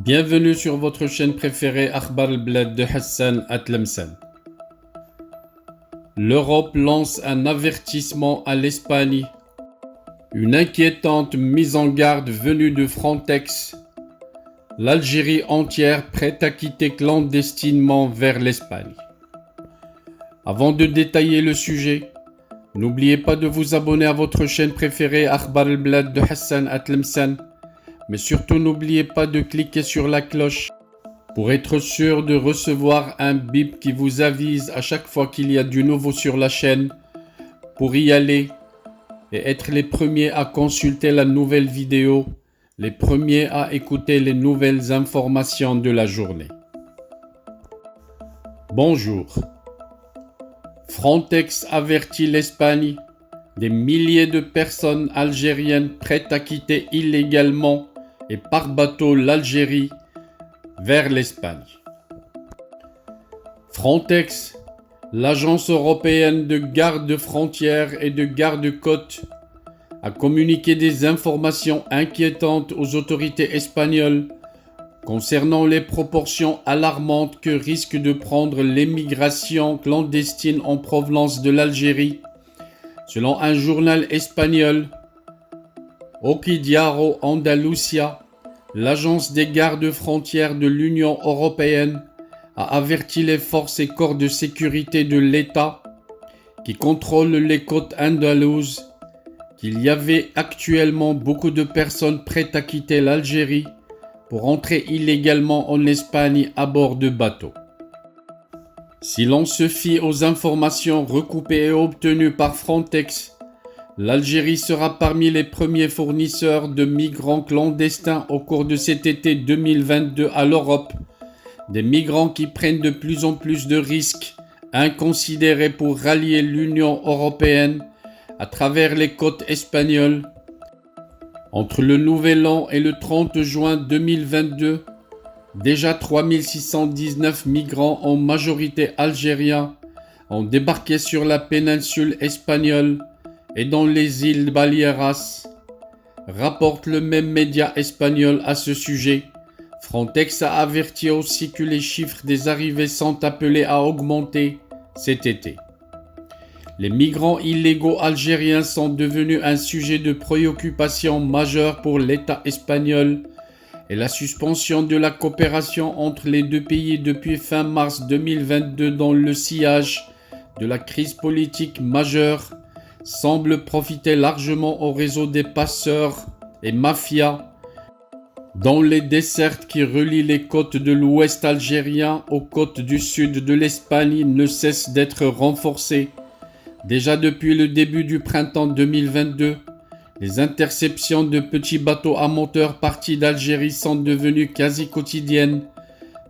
Bienvenue sur votre chaîne préférée Akhbar al-Blad de Hassan Atlemsan. L'Europe lance un avertissement à l'Espagne. Une inquiétante mise en garde venue de Frontex. L'Algérie entière prête à quitter clandestinement vers l'Espagne. Avant de détailler le sujet, n'oubliez pas de vous abonner à votre chaîne préférée Akhbar al-Blad de Hassan Atlemsan. Mais surtout n'oubliez pas de cliquer sur la cloche pour être sûr de recevoir un bip qui vous avise à chaque fois qu'il y a du nouveau sur la chaîne pour y aller et être les premiers à consulter la nouvelle vidéo, les premiers à écouter les nouvelles informations de la journée. Bonjour. Frontex avertit l'Espagne. Des milliers de personnes algériennes prêtes à quitter illégalement et par bateau l'Algérie vers l'Espagne. Frontex, l'agence européenne de garde-frontières et de garde-côtes, a communiqué des informations inquiétantes aux autorités espagnoles concernant les proportions alarmantes que risque de prendre l'émigration clandestine en provenance de l'Algérie. Selon un journal espagnol, Okidiaro Andalusia, l'agence des gardes-frontières de l'Union européenne a averti les forces et corps de sécurité de l'État qui contrôlent les côtes andalouses qu'il y avait actuellement beaucoup de personnes prêtes à quitter l'Algérie pour entrer illégalement en Espagne à bord de bateaux. Si l'on se fie aux informations recoupées et obtenues par Frontex, l'Algérie sera parmi les premiers fournisseurs de migrants clandestins au cours de cet été 2022 à l'Europe. Des migrants qui prennent de plus en plus de risques inconsidérés pour rallier l'Union européenne à travers les côtes espagnoles. Entre le Nouvel An et le 30 juin 2022, déjà 3619 migrants en majorité algériens ont débarqué sur la péninsule espagnole et dans les îles Baleares, rapporte le même média espagnol à ce sujet. Frontex a averti aussi que les chiffres des arrivées sont appelés à augmenter cet été. Les migrants illégaux algériens sont devenus un sujet de préoccupation majeur pour l'État espagnol et la suspension de la coopération entre les deux pays depuis fin mars 2022 dans le sillage de la crise politique majeure semble profiter largement au réseau des passeurs et mafias dont les dessertes qui relient les côtes de l'ouest algérien aux côtes du sud de l'Espagne ne cessent d'être renforcées. Déjà depuis le début du printemps 2022, les interceptions de petits bateaux à moteur partis d'Algérie sont devenues quasi quotidiennes.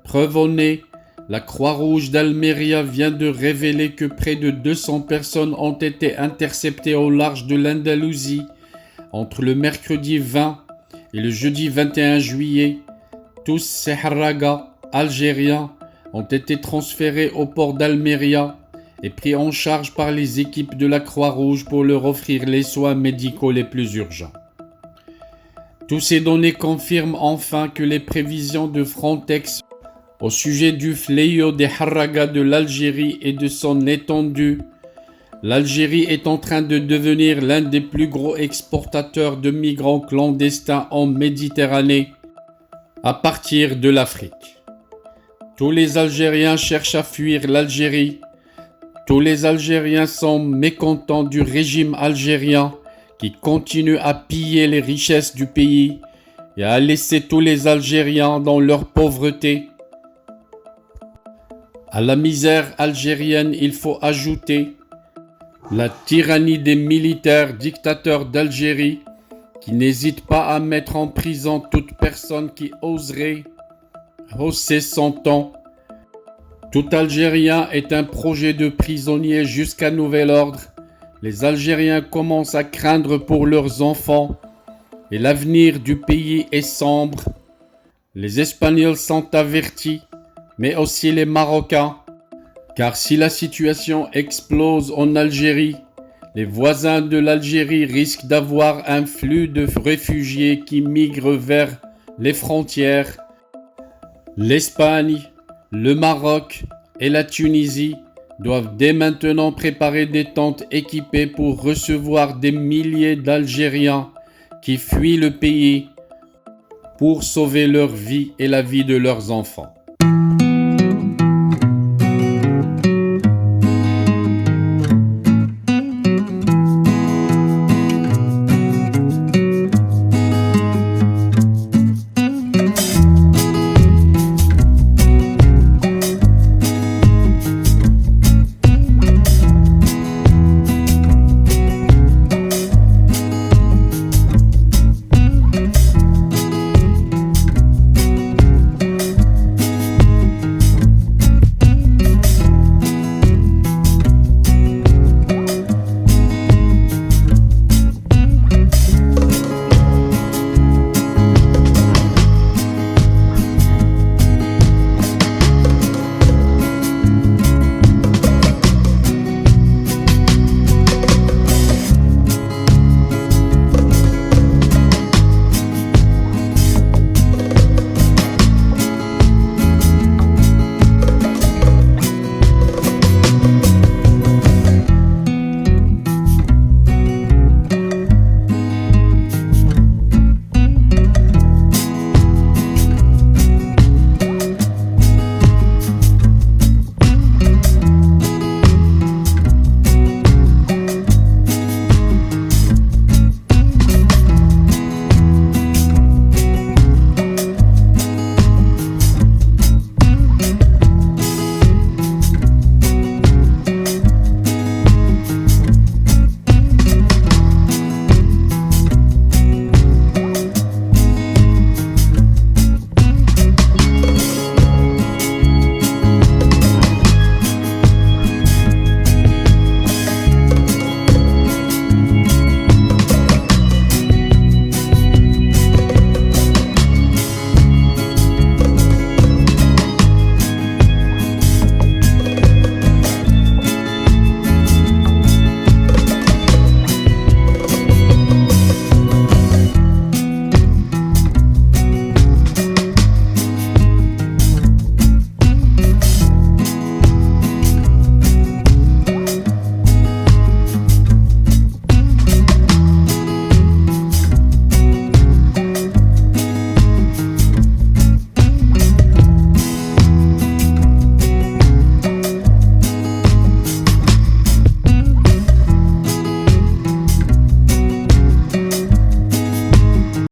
Preuve en est, la Croix-Rouge d'Almeria vient de révéler que près de 200 personnes ont été interceptées au large de l'Andalousie entre le mercredi 20 et le jeudi 21 juillet. Tous ces harragas algériens ont été transférés au port d'Almeria et pris en charge par les équipes de la Croix-Rouge pour leur offrir les soins médicaux les plus urgents. Tous ces données confirment enfin que les prévisions de Frontex au sujet du fléau des harragas de l'Algérie et de son étendue, l'Algérie est en train de devenir l'un des plus gros exportateurs de migrants clandestins en Méditerranée à partir de l'Afrique. Tous les Algériens cherchent à fuir l'Algérie. Tous les Algériens sont mécontents du régime algérien qui continue à piller les richesses du pays et à laisser tous les Algériens dans leur pauvreté. À la misère algérienne, il faut ajouter la tyrannie des militaires dictateurs d'Algérie qui n'hésitent pas à mettre en prison toute personne qui oserait hausser son ton. Tout Algérien est un projet de prisonnier jusqu'à nouvel ordre. Les Algériens commencent à craindre pour leurs enfants et l'avenir du pays est sombre. Les Espagnols sont avertis, mais aussi les Marocains, car si la situation explose en Algérie, les voisins de l'Algérie risquent d'avoir un flux de réfugiés qui migrent vers les frontières L'Espagne, le Maroc et la Tunisie doivent dès maintenant préparer des tentes équipées pour recevoir des milliers d'Algériens qui fuient le pays pour sauver leur vie et la vie de leurs enfants.